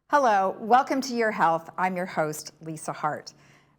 Hello, welcome to Your Health. I'm your host, Lisa Hart.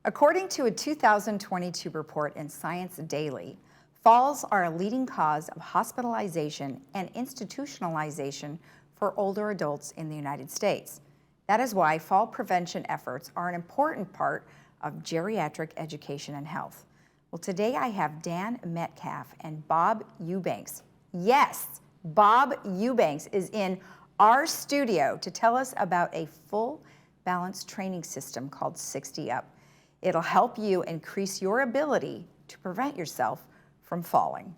According to a 2022 report in Science Daily, falls are a leading cause of hospitalization and institutionalization for older adults in the United States. That is why fall prevention efforts are an important part of geriatric education and health. Well, today I have Dan Metcalfe and Bob Eubanks. Yes, Bob Eubanks is in our studio to tell us about a full balance training system called 60 Up. It'll help you increase your ability to prevent yourself from falling.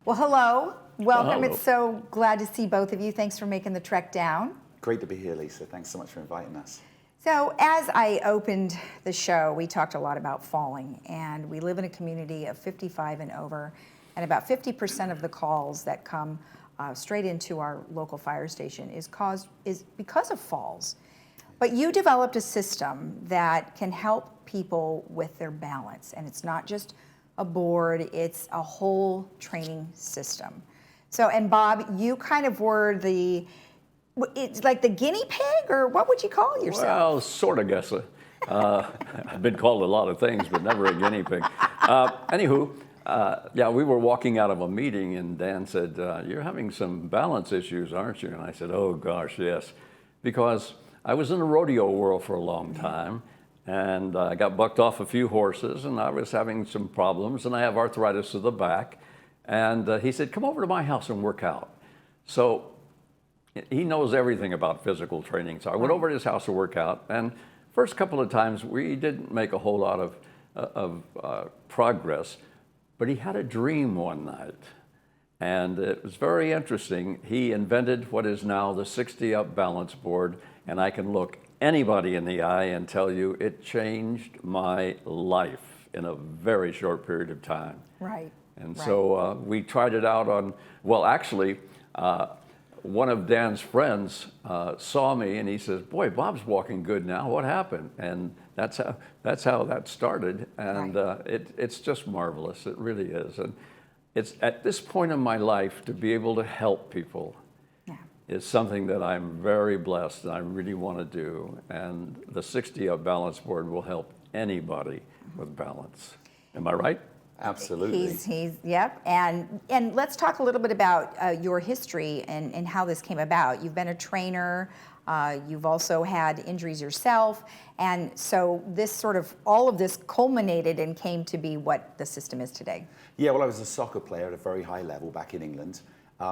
Well, hello, welcome. Hello. It's so glad to see both of you. Thanks for making the trek down. Great to be here, Lisa. Thanks so much for inviting us. So as I opened the show, we talked a lot about falling, and we live in a community of 55 and over, and about 50% of the calls that come straight into our local fire station is because of falls. But you developed a system that can help people with their balance, and it's not just a board, it's a whole training system. So, and Bob, you kind of were it's like the guinea pig, or what would you call yourself? Well, sort of guess. I've been called a lot of things, but never a guinea pig. Yeah, we were walking out of a meeting, and Dan said, "You're having some balance issues, aren't you?" And I said, "Oh gosh, yes," because I was in the rodeo world for a long time, and I got bucked off a few horses, and I was having some problems, and I have arthritis of the back. And he said, "Come over to my house and work out." So he knows everything about physical training. So I went over to his house to work out, and first couple of times we didn't make a whole lot of progress. But he had a dream one night, and it was very interesting. He invented what is now the 60 Up balance board, and I can look anybody in the eye and tell you it changed my life in a very short period of time. Right. And so we tried it out on, well, actually, one of Dan's friends saw me, and he says, "Boy, Bob's walking good now. What happened?" And that's how that started, and it's just marvelous. It really is, and it's at this point in my life to be able to help people is something that I'm very blessed and I really want to do. And the 60 Up balance board will help anybody with balance. Am I right? Absolutely. Yep. And let's talk a little bit about your history and how this came about. You've been a trainer. You've also had injuries yourself. And so all of this culminated and came to be what the system is today. Yeah, well, I was a soccer player at a very high level back in England.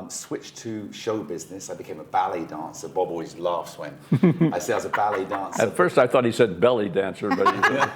Switched to show business. I became a ballet dancer. Bob always laughs when I say I was a ballet dancer. At first I thought he said belly dancer, but he didn't.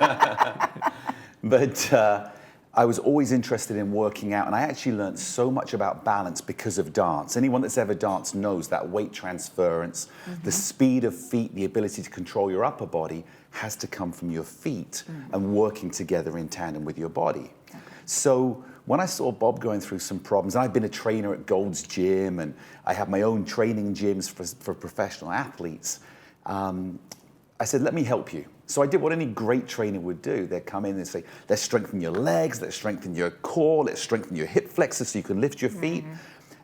But I was always interested in working out, and I actually learned so much about balance because of dance. Anyone that's ever danced knows that weight transference, the speed of feet, the ability to control your upper body has to come from your feet and working together in tandem with your body. Okay. So when I saw Bob going through some problems, and I've been a trainer at Gold's Gym, and I have my own training gyms for professional athletes, I said, "Let me help you." So I did what any great trainer would do. They'd come in and say, "Let's strengthen your legs, let's strengthen your core, let's strengthen your hip flexors so you can lift your feet."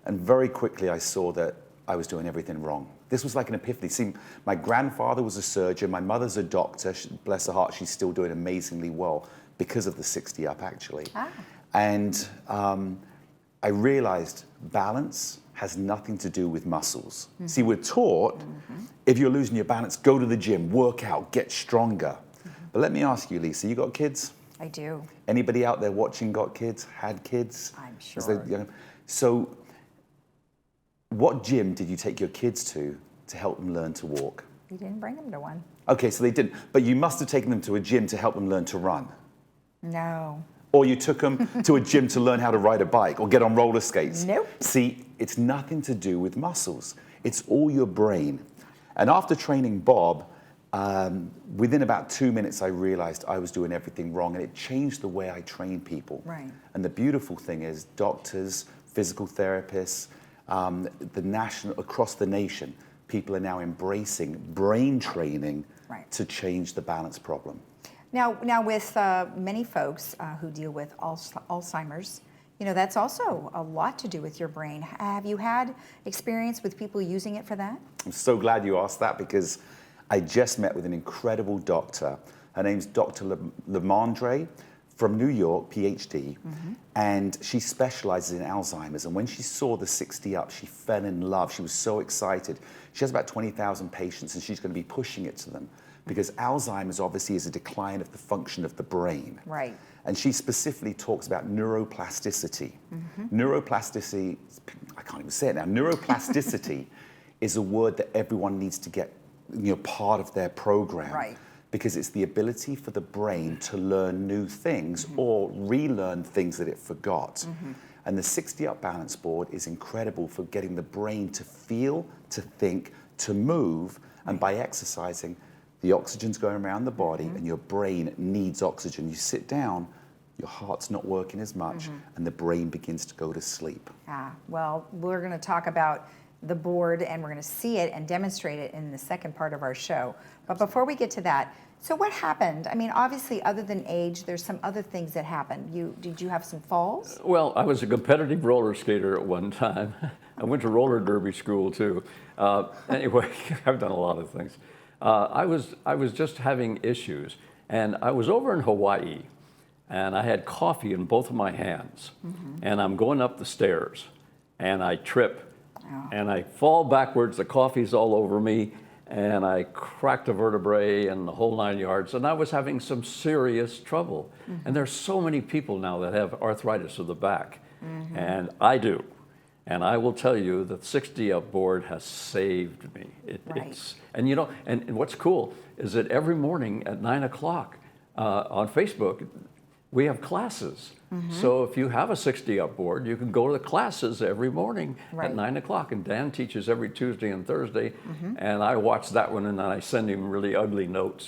And very quickly I saw that I was doing everything wrong. This was like an epiphany. See, my grandfather was a surgeon, my mother's a doctor. Bless her heart, she's still doing amazingly well because of the 60 Up, actually. And I realized balance has nothing to do with muscles. See, we're taught, if you're losing your balance, go to the gym, work out, get stronger. But let me ask you, Lisa, you got kids? I do. Anybody out there watching got kids, had kids? I'm sure. So what gym did you take your kids to help them learn to walk? You didn't bring them to one. Okay, so they didn't. But you must have taken them to a gym to help them learn to run. No. Or you took them to a gym to learn how to ride a bike or get on roller skates. Nope. See, it's nothing to do with muscles. It's all your brain. And after training Bob, within about 2 minutes, I realized I was doing everything wrong, and it changed the way I train people. Right. And the beautiful thing is doctors, physical therapists, across the nation, people are now embracing brain training to change the balance problem. Now with many folks who deal with Alzheimer's, that's also a lot to do with your brain. Have you had experience with people using it for that? I'm so glad you asked that, because I just met with an incredible doctor. Her name's Dr. Lemondre from New York, PhD, and she specializes in Alzheimer's. And when she saw the 60 Up, she fell in love. She was so excited. She has about 20,000 patients, and she's going to be pushing it to them because Alzheimer's obviously is a decline of the function of the brain. Right. And she specifically talks about neuroplasticity. Neuroplasticity, I can't even say it now. Neuroplasticity is a word that everyone needs to get, part of their program. Right. Because it's the ability for the brain to learn new things or relearn things that it forgot. And the 60 Up Balance Board is incredible for getting the brain to feel, to think, to move, and by exercising, the oxygen's going around the body and your brain needs oxygen. You sit down, your heart's not working as much, and the brain begins to go to sleep. Well, we're going to talk about the board and we're going to see it and demonstrate it in the second part of our show. But before we get to that, so what happened? I mean, obviously, other than age, there's some other things that happened. Did you have some falls? Well, I was a competitive roller skater at one time. I went to roller derby school too. Anyway, I've done a lot of things. I was just having issues, and I was over in Hawaii, and I had coffee in both of my hands, and I'm going up the stairs, and I trip, and I fall backwards. The coffee's all over me, and I cracked a vertebrae and the whole 9 yards, and I was having some serious trouble. And there's so many people now that have arthritis of the back, and I do. And I will tell you that the 60 Up board has saved me. And what's cool is that every morning at 9 o'clock on Facebook, we have classes. So if you have a 60 Up board, you can go to the classes every morning at 9 o'clock. And Dan teaches every Tuesday and Thursday. And I watch that one, and then I send him really ugly notes,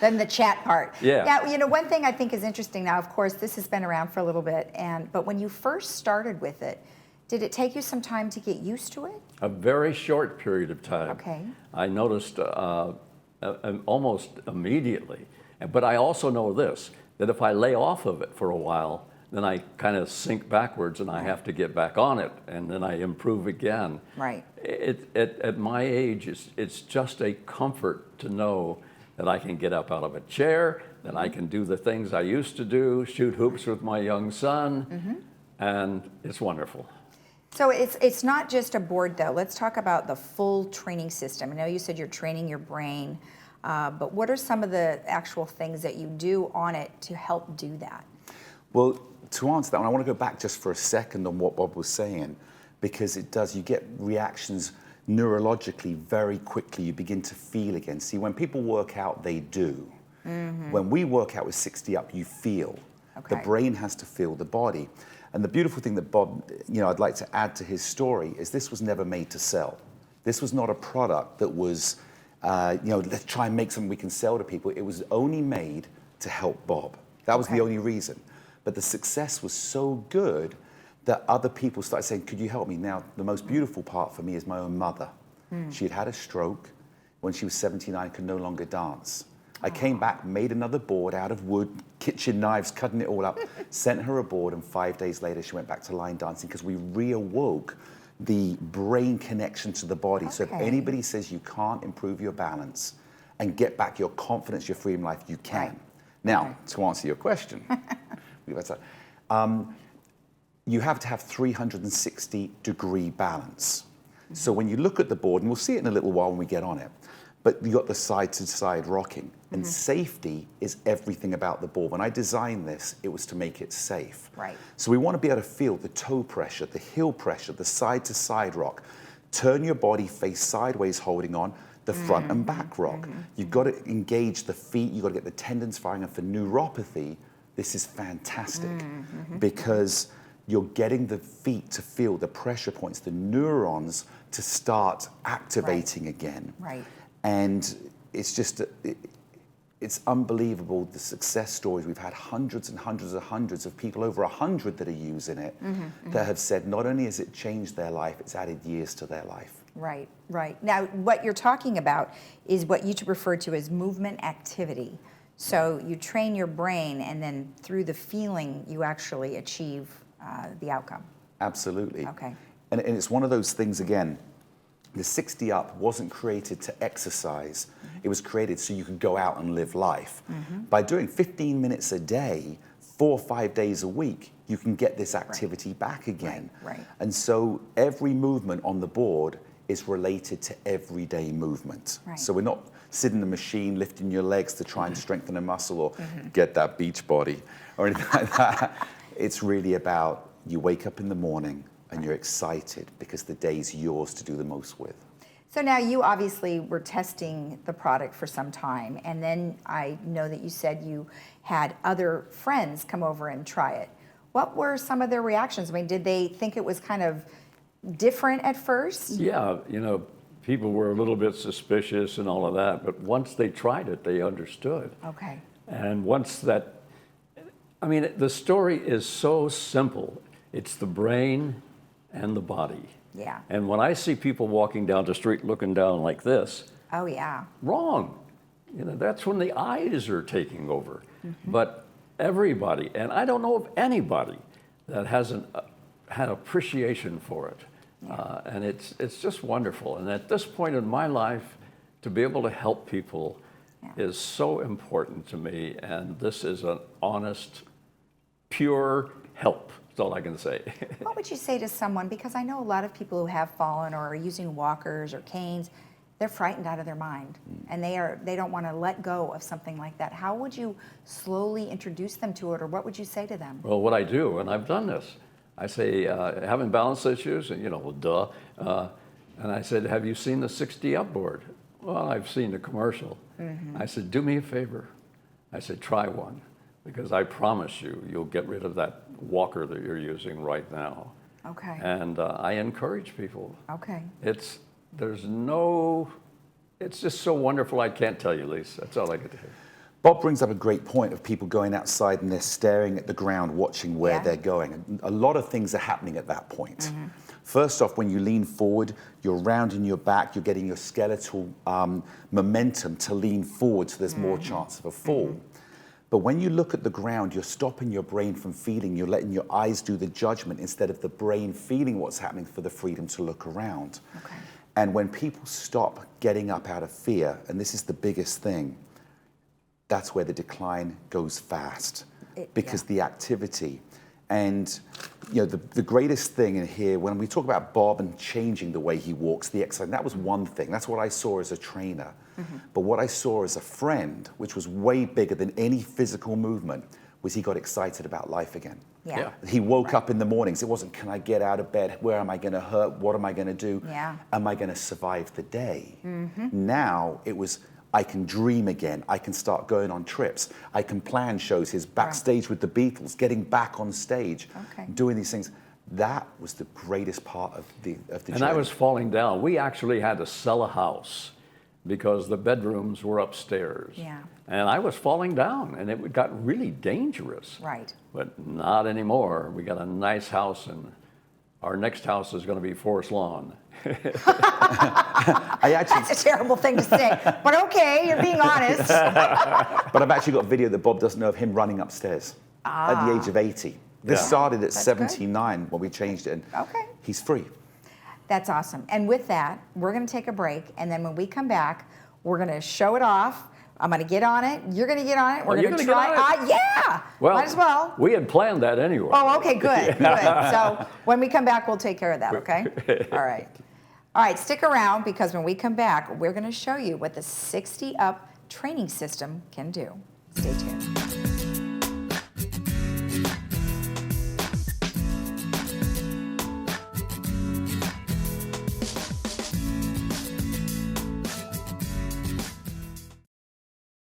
Then the chat part. Yeah. Now, one thing I think is interesting now, of course, this has been around for a little bit, but when you first started with it, did it take you some time to get used to it? A very short period of time. Okay. I noticed almost immediately. But I also know this, that if I lay off of it for a while, then I kind of sink backwards and I have to get back on it, and then I improve again. Right. At my age, it's just a comfort to know that I can get up out of a chair, that I can do the things I used to do, shoot hoops with my young son, and it's wonderful. So it's not just a board, though. Let's talk about the full training system. I know you said you're training your brain, but what are some of the actual things that you do on it to help do that? Well, to answer that one, I want to go back just for a second on what Bob was saying, because you get reactions neurologically very quickly. You begin to feel again. See, when people work out, they do. When we work out with 60 Up, you feel. Okay. The brain has to feel the body. And the beautiful thing that Bob, I'd like to add to his story is this was never made to sell. This was not a product that was, let's try and make something we can sell to people. It was only made to help Bob. That was the only reason. But the success was so good that other people started saying, could you help me? Now, the most beautiful part for me is my own mother. She had had a stroke. When she was 79, could no longer dance. I came back, made another board out of wood, kitchen knives, cutting it all up, sent her a board, and 5 days later she went back to line dancing because we reawoke the brain connection to the body. So if anybody says you can't improve your balance and get back your confidence, your freedom life, you can. Now, to answer your question, you have to have 360-degree balance. So when you look at the board, and we'll see it in a little while when we get on it, but you got the side-to-side rocking. And safety is everything about the board. When I designed this, it was to make it safe. Right. So we want to be able to feel the toe pressure, the heel pressure, the side-to-side rock. Turn your body face sideways, holding on, the front and back rock. You've got to engage the feet. You've got to get the tendons firing. And for neuropathy, this is fantastic because you're getting the feet to feel the pressure points, the neurons to start activating again. Right. And it's just, it's unbelievable the success stories. We've had hundreds and hundreds and hundreds of people, over 100 that are using it, that have said not only has it changed their life, it's added years to their life. Right, right. Now, what you're talking about is what you refer to as movement activity. So you train your brain, and then through the feeling, you actually achieve the outcome. Absolutely. Okay. And it's one of those things, again, The 60 Up wasn't created to exercise. It was created so you could go out and live life. By doing 15 minutes a day, 4 or 5 days a week, you can get this activity back again. Right. And so every movement on the board is related to everyday movement. Right. So we're not sitting in the machine, lifting your legs to try and strengthen a muscle or get that beach body or anything like that. It's really about you wake up in the morning and you're excited because the day's yours to do the most with. So now you obviously were testing the product for some time, and then I know that you said you had other friends come over and try it. What were some of their reactions? I mean, did they think it was kind of different at first? Yeah, people were a little bit suspicious and all of that, but once they tried it, they understood. Okay. And once that, the story is so simple. It's the brain and the body. Yeah. And when I see people walking down the street looking down like this, Oh, yeah. wrong. That's when the eyes are taking over. But everybody, and I don't know of anybody that hasn't had appreciation for it. And it's just wonderful. And at this point in my life, to be able to help people is so important to me. And this is an honest, pure help. That's all I can say. What would you say to someone, because I know a lot of people who have fallen or are using walkers or canes, they're frightened out of their mind, and they don't want to let go of something like that. How would you slowly introduce them to it, or what would you say to them? Well, what I do, and I've done this, I say, having balance issues, and duh. And I said, have you seen the 60 Up board? Well, I've seen the commercial. I said, do me a favor. I said, try one, because I promise you, you'll get rid of that walker that you're using right now. Okay. And I encourage people. Okay. It's just so wonderful, I can't tell you, Lisa. That's all I could do. Bob brings up a great point of people going outside and they're staring at the ground, watching where they're going. And a lot of things are happening at that point. First off, when you lean forward, you're rounding your back, you're getting your skeletal momentum to lean forward, so there's more chance of a fall. But when you look at the ground, you're stopping your brain from feeling, you're letting your eyes do the judgment instead of the brain feeling what's happening for the freedom to look around. Okay. And when people stop getting up out of fear, and this is the biggest thing, that's where the decline goes fast, because the activity. And the greatest thing in here, when we talk about Bob and changing the way he walks, the exercise, that was one thing. That's what I saw as a trainer. But what I saw as a friend, which was way bigger than any physical movement, was he got excited about life again. Yeah. He woke up in the mornings. It wasn't, can I get out of bed? Where am I going to hurt? What am I going to do? Yeah. Am I going to survive the day? Now it was, I can dream again. I can start going on trips. I can plan shows. His backstage with the Beatles, getting back on stage, doing these things. That was the greatest part of the journey. And I was falling down. We actually had to sell a house because the bedrooms were upstairs. Yeah. And I was falling down, and it got really dangerous. Right. But not anymore. We got a nice house, and our next house is going to be Forest Lawn. That's a terrible thing to say, but okay, you're being honest. But I've actually got a video that Bob doesn't know of him running upstairs at the age of 80. This started at 79 when we changed it, and he's free. That's awesome. And with that, we're going to take a break, and then when we come back, we're going to show it off. I'm going to get on it. You're going to get on it. We're going to try. Yeah. Well, might as well. We had planned that anyway. Oh, okay, good. Good. So when we come back, we'll take care of that, okay? All right. All right, stick around, because when we come back, we're going to show you what the 60 Up training system can do. Stay tuned.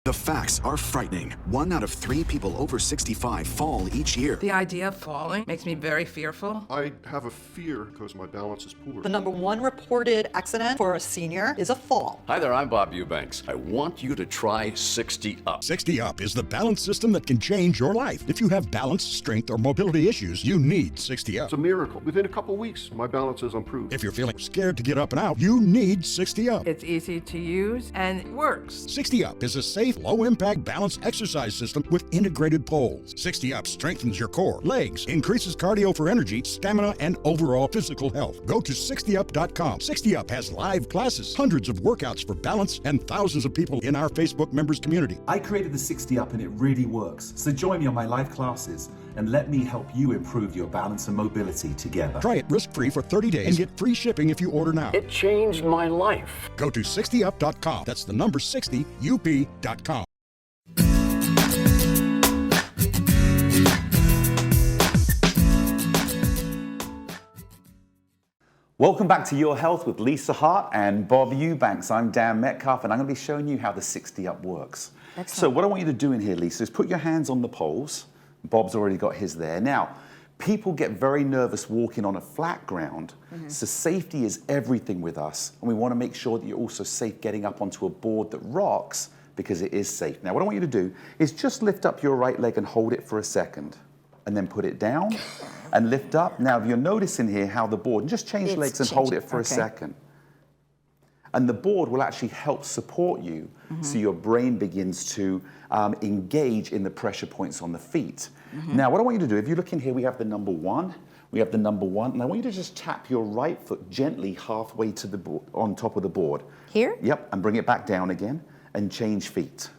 The facts are frightening. 1 out of 3 people over 65 fall each year. The idea of falling makes me very fearful. I have a fear because my balance is poor. The #1 reported accident for a senior is a fall. Hi there, I'm Bob Eubanks. I want you to try 60 Up. 60 Up is the balance system that can change your life. If you have balance, strength, or mobility issues, you need 60 Up. It's a miracle. Within a couple weeks, my balance has improved. If you're feeling scared to get up and out, you need 60 Up. It's easy to use and it works. 60 Up is a safe, low-impact balance exercise system with integrated poles. 60 Up strengthens your core, legs, increases cardio for energy, stamina, and overall physical health. Go to 60up.com. 60 Up has live classes, hundreds of workouts for balance, and thousands of people in our Facebook members community. I created the 60 Up and it really works. So join me on my live classes and let me help you improve your balance and mobility together. Try it risk-free for 30 days and get free shipping if you order now. It changed my life. Go to 60up.com. That's the number 60up.com. Welcome back to Your Health with Lisa Hart and Bob Eubanks. I'm Dan Metcalfe and I'm going to be showing you how the 60 Up works. Excellent. So what I want you to do in here, Lisa, is put your hands on the poles. Bob's already got his there. Now, people get very nervous walking on a flat ground, so safety is everything with us, and we want to make sure that you're also safe getting up onto a board that rocks because it is safe. Now, what I want you to do is just lift up your right leg and hold it for a second, and then put it down and lift up. Now, if you're noticing here how the board, and just change legs and hold it for a second. And the board will actually help support you so your brain begins to engage in the pressure points on the feet. Now, what I want you to do, if you look in here, we have the number 1. We have the number 1, and I want you to just tap your right foot gently halfway to the board, on top of the board. Here? Yep, and bring it back down again, and change feet.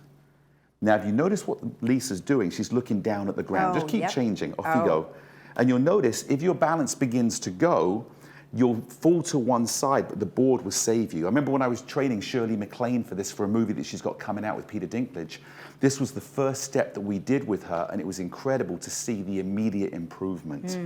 Now, if you notice what Lisa's doing, she's looking down at the ground. Just keep changing, off you go. And you'll notice if your balance begins to go, you'll fall to one side, but the board will save you. I remember when I was training Shirley MacLaine for a movie that she's got coming out with Peter Dinklage. This was the first step that we did with her, and it was incredible to see the immediate improvement.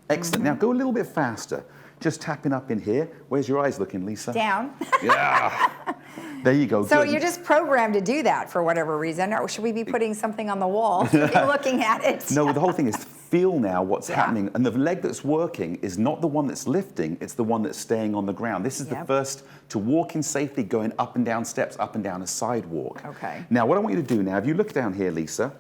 Excellent. Now go a little bit faster. Just tapping up in here. Where's your eyes looking, Lisa? Down. Yeah. There you go. So Good. you're just programmed to do that for whatever reason, or should we be putting something on the wall to be looking at it? No, the whole thing is feel now what's happening. And the leg that's working is not the one that's lifting, it's the one that's staying on the ground. This is the first to walk in safely, going up and down steps, up and down a sidewalk. Okay. Now, what I want you to do now, if you look down here, Lisa,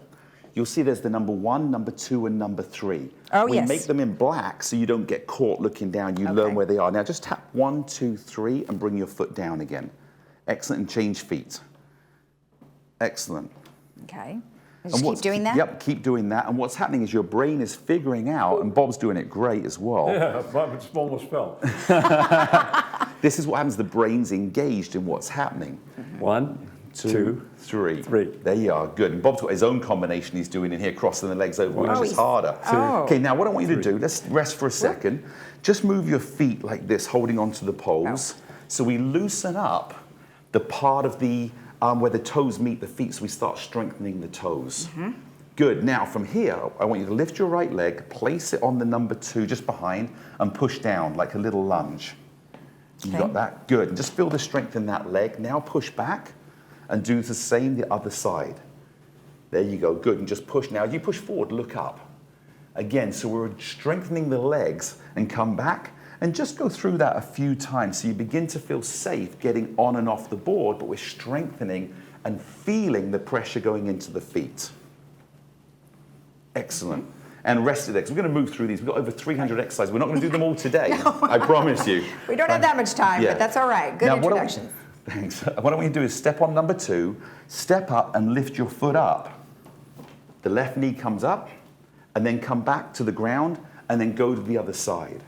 you'll see there's the number 1, number 2, and number 3. Oh, we yes. make them in black so you don't get caught looking down. You learn where they are. Now, just tap 1, 2, 3, and bring your foot down again. Excellent, and change feet. Excellent. Okay. Just keep doing that? Yep, keep doing that. And what's happening is your brain is figuring out, and Bob's doing it great as well. Yeah, Bob, it's almost fell. This is what happens, the brain's engaged in what's happening. 1, 2, 3. 3. There you are, good. And Bob's got his own combination he's doing in here, crossing the legs over, which is he's- harder. Oh. Okay, now what I want you to do, let's rest for a second. Just move your feet like this, holding onto the poles. So we loosen up the part of the, where the toes meet the feet, so we start strengthening the toes. Good, now from here, I want you to lift your right leg, place it on the number 2 just behind, and push down like a little lunge. You got that? Good, and just feel the strength in that leg. Now push back, and do the same the other side. There you go, good, and just push. Now, as you push forward, look up. Again, so we're strengthening the legs, and come back, and just go through that a few times so you begin to feel safe getting on and off the board, but we're strengthening and feeling the pressure going into the feet. Excellent. And rested legs. We're going to move through these. We've got over 300 exercises. We're not going to do them all today, I promise you. We don't have that much time, but that's all right. Good Now, introduction. Thanks. What I want you to do is step on number 2, step up and lift your foot up. The left knee comes up, and then come back to the ground, and then go to the other side.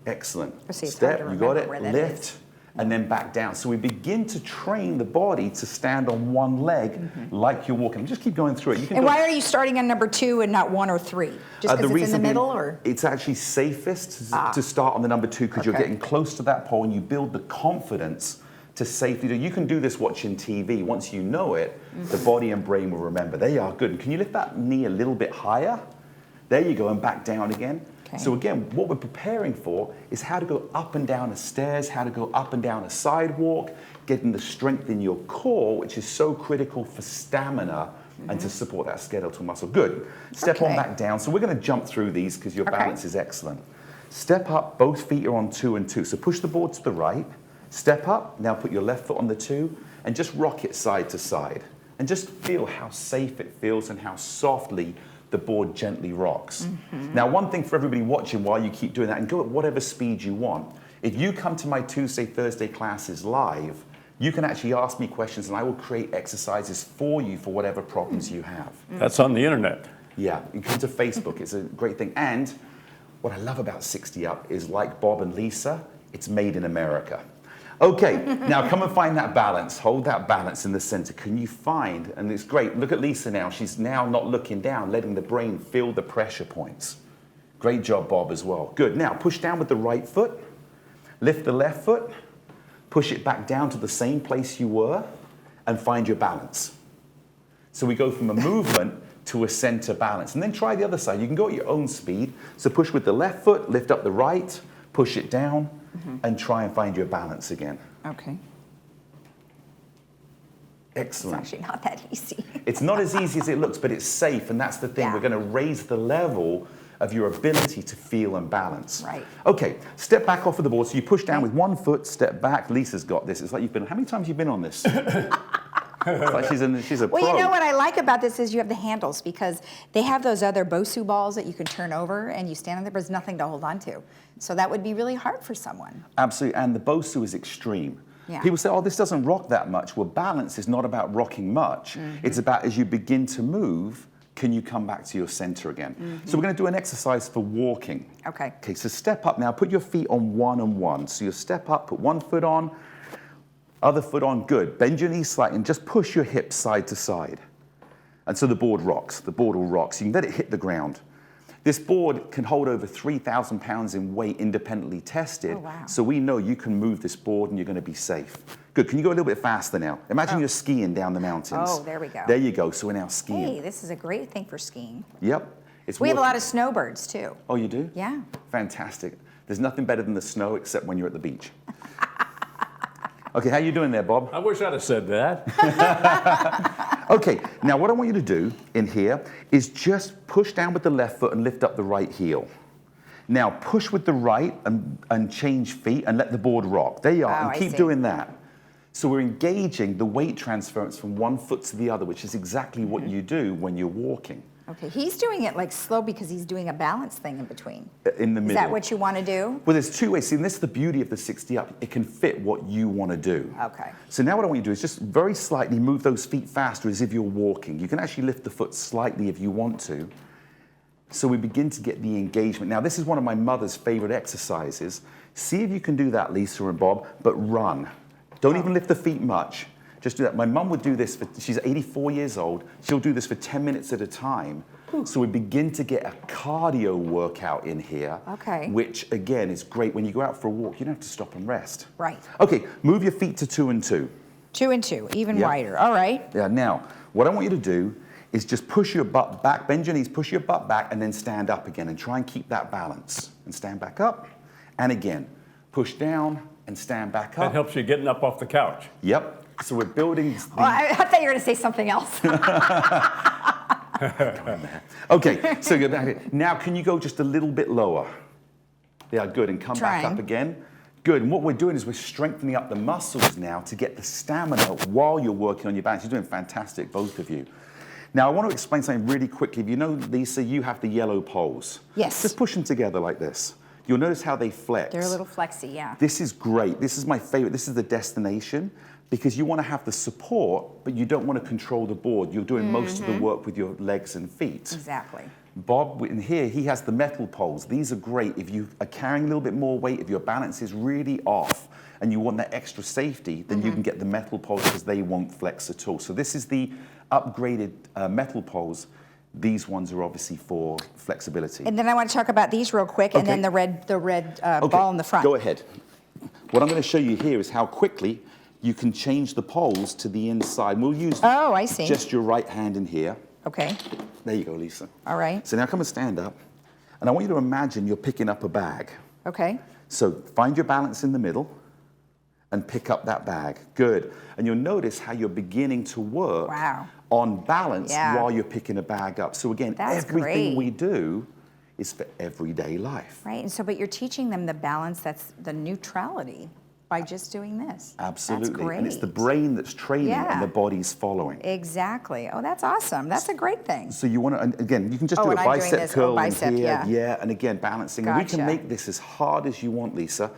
Excellent. See, it's hard Step, to you got remember it, where that lift, is. and then back down. So we begin to train the body to stand on one leg like you're walking. Just keep going through it. You can And go- why are you starting on number 2 and not 1 or 3? Just because it's in the middle, or? It's actually safest to start on the number 2 because you're getting close to that pole and you build the confidence to safely do. You can do this watching TV. Once you know it, the body and brain will remember. There you are, good. And can you lift that knee a little bit higher? There you go, and back down again. Okay. So again, what we're preparing for is how to go up and down the stairs, how to go up and down a sidewalk, getting the strength in your core, which is so critical for stamina and to support that skeletal muscle. Good. Step on back down. So we're going to jump through these because your balance is excellent. Step up, both feet are on 2 and 2. So push the board to the right. Step up, now put your left foot on the 2, and just rock it side to side. And just feel how safe it feels and how softly the board gently rocks. Now, one thing for everybody watching while you keep doing that, and go at whatever speed you want. If you come to my Tuesday, Thursday classes live, You can actually ask me questions and I will create exercises for you for whatever problems you have. That's on the internet. Yeah, you come to Facebook, it's a great thing. And what I love about 60 Up is, like Bob and Lisa, it's made in America. Okay, now come and find that balance. Hold that balance in the center. Can you find, and it's great, look at Lisa now. She's now not looking down, letting the brain feel the pressure points. Great job, Bob, as well. Good, now push down with the right foot, lift the left foot, push it back down to the same place you were, and find your balance. So we go from a movement to a center balance. And then try the other side. You can go at your own speed. So push with the left foot, lift up the right, push it down, and try and find your balance again. Okay. Excellent. It's actually not that easy. It's not as easy as it looks, but it's safe, and that's the thing. Yeah. We're going to raise the level of your ability to feel and balance. Right. Okay, step back off of the board. So you push down with one foot, step back. Lisa's got this. It's like you've been, how many times have you been on this? It's like she's a pro. Well, you know what I like about this is you have the handles, because they have those other Bosu balls that you can turn over and you stand on there, but there's nothing to hold on to. So that would be really hard for someone. Absolutely, and the Bosu is extreme. Yeah. People say, oh, this doesn't rock that much. Well, balance is not about rocking much. It's about, as you begin to move, can you come back to your center again? So we're going to do an exercise for walking. Okay. Okay, so step up now. Put your feet on one and one. So you step up, put one foot on, other foot on. Good. Bend your knees slightly and just push your hips side to side. And so the board rocks. The board will rock. So you can let it hit the ground. This board can hold over 3,000 pounds in weight, independently tested. Oh, wow. So we know you can move this board and you're going to be safe. Good. Can you go a little bit faster now? Imagine you're skiing down the mountains. Oh, there we go. There you go. So we're now skiing. Hey, this is a great thing for skiing. Yep. It's We have a lot working. of snowbirds too. Oh, you do? Yeah. Fantastic. There's nothing better than the snow except when you're at the beach. Okay, how you doing there, Bob? I wish I'd have said that. Okay, now what I want you to do in here is just push down with the left foot and lift up the right heel. Now push with the right and change feet and let the board rock. There you are, Oh, and I keep see. doing that. So we're engaging the weight transference from one foot to the other, which is exactly what you do when you're walking. Okay, he's doing it like slow because he's doing a balance thing in between. In the middle. Is that what you want to do? Well, there's two ways. See, and this is the beauty of the 60 Up. It can fit what you want to do. Okay. So now what I want you to do is just very slightly move those feet faster as if you're walking. You can actually lift the foot slightly if you want to. So we begin to get the engagement. Now, this is one of my mother's favorite exercises. See if you can do that, Lisa and Bob, but run. Don't even lift the feet much. Just do that. My mum would do this, she's 84 years old. She'll do this for 10 minutes at a time. So we begin to get a cardio workout in here. Okay. Which, again, is great. When you go out for a walk, you don't have to stop and rest. Right. Okay, move your feet to 2 and 2. 2 and 2, even Yeah. wider. All right. Yeah, now, what I want you to do is just push your butt back, bend your knees, push your butt back, and then stand up again, and try and keep that balance. And stand back up, and again, push down and stand back up. That helps you getting up off the couch. Yep. So we're building the... Well, I thought you were going to say something else. Okay, so you're back here. Now, can you go just a little bit lower? Yeah, good, and come back Trying. up again. Good, and what we're doing is we're strengthening up the muscles now to get the stamina while you're working on your balance. You're doing fantastic, both of you. Now, I want to explain something really quickly. You know, Lisa, you have the yellow poles. Yes. Just push them together like this. You'll notice how they flex. They're a little flexy, yeah. This is great. This is my favorite. This is the destination, because you want to have the support, but you don't want to control the board. You're doing most of the work with your legs and feet. Exactly. Bob, in here, he has the metal poles. These are great if you are carrying a little bit more weight, if your balance is really off and you want that extra safety, then you can get the metal poles because they won't flex at all. So this is the upgraded metal poles. These ones are obviously for flexibility. And then I want to talk about these real quick, and Okay. then the red Okay, ball in the front. Go ahead. What I'm going to show you here is how quickly you can change the poles to the inside. We'll use Oh, I see. just your right hand in here. Okay. There you go, Lisa. All right. So now come and stand up. And I want you to imagine you're picking up a bag. Okay. So find your balance in the middle and pick up that bag. Good. And you'll notice how you're beginning to work Wow. on balance Yeah. while you're picking a bag up. So again, That's everything great. we do is for everyday life. Right. And so, but you're teaching them the balance, that's the neutrality, by just doing this. Absolutely. That's great. And it's the brain that's training Yeah. and the body's following. Exactly. Oh, that's awesome. That's a great thing. So you want to, and again, you can just Oh, do a and I'm doing bicep this. Oh, curl bicep, in here. yeah. And again, balancing. And we can Gotcha. make this as hard as you want, Lisa.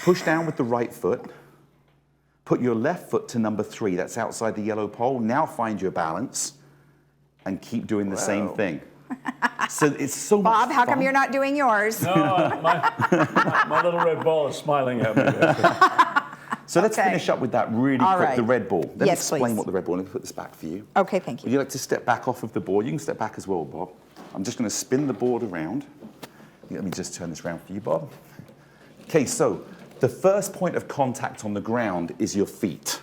Push down with the right foot. Put your left foot to number 3. That's outside the yellow pole. Now find your balance and keep doing the same thing. So it's so much Bob, how fun. come you're not doing yours? No, my little red ball is smiling at me. So let's Okay. finish up with that really All quick, right. the red ball. Let me Yes, explain please. what the red ball, let me put this back for you. Okay, thank Would you. you like to step back off of the board? You can step back as well, Bob. I'm just going to spin the board around. Let me just turn this around for you, Bob. Okay, so the first point of contact on the ground is your feet.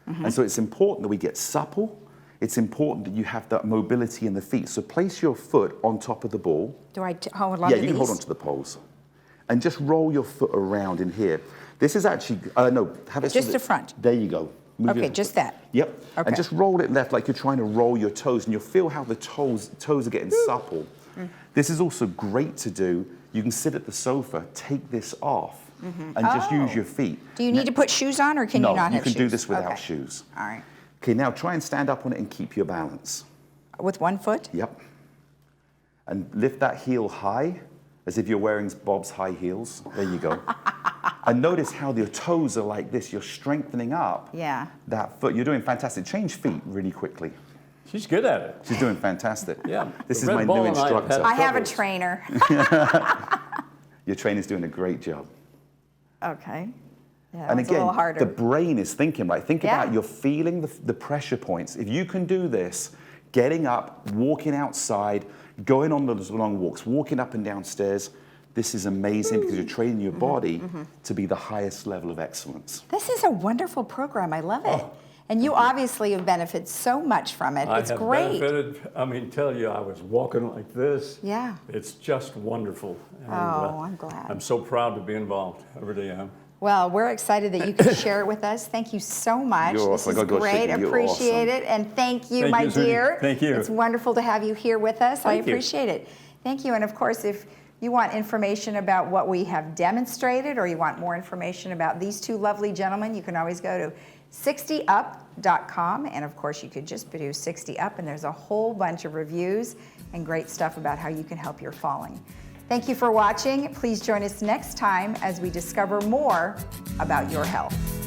And so it's important that we get supple. It's important that you have that mobility in the feet. So place your foot on top of the ball. Do I hold on Yeah, to you can hold these? on to the poles. And just roll your foot around in here. This is actually, no, have it so Just that- the front. There you go. Move Okay, your just foot. that. Yep. Okay. And just roll it left like you're trying to roll your toes, and you'll feel how the toes are getting supple. This is also great to do. You can sit at the sofa, take this off, and just use your feet. Do you need to put shoes on, or can No, you not have shoes? you can do this without Okay. shoes. All right. Okay, now try and stand up on it and keep your balance. With one foot? Yep. And lift that heel high, as if you're wearing Bob's high heels. There you go. And notice how your toes are like this. You're strengthening up Yeah. that foot. You're doing fantastic. Change feet really quickly. She's good at it. She's doing fantastic. Yeah. This The is red my ball new and I have instructor. had- I have a Troubles. trainer. Your trainer's doing a great job. Okay. Yeah, And it's a little again, harder. the brain is thinking, right? Think Yeah. about you're feeling the pressure points. If you can do this, getting up, walking outside, going on those long walks, walking up and down stairs, this is amazing because you're training your body to be the highest level of excellence. This is a wonderful program. I love it. And you obviously have benefited so much from it. I It's have great. benefited. I mean, tell you, I was walking like this. Yeah. It's just wonderful. And, I'm glad. I'm so proud to be involved. I really am. Well, we're excited that you can share it with us. Thank you so much. You're This awesome. is I gotta go great. shake you. You're Appreciate awesome. it. And thank you, Thank my you, sweetie. dear. Thank you. It's wonderful to have you here with us. I Thank you. appreciate it. Thank you. And of course, if you want information about what we have demonstrated, or you want more information about these two lovely gentlemen, you can always go to 60up.com. And of course, you could just do 60 Up, and there's a whole bunch of reviews and great stuff about how you can help your falling. Thank you for watching. Please join us next time as we discover more about your health.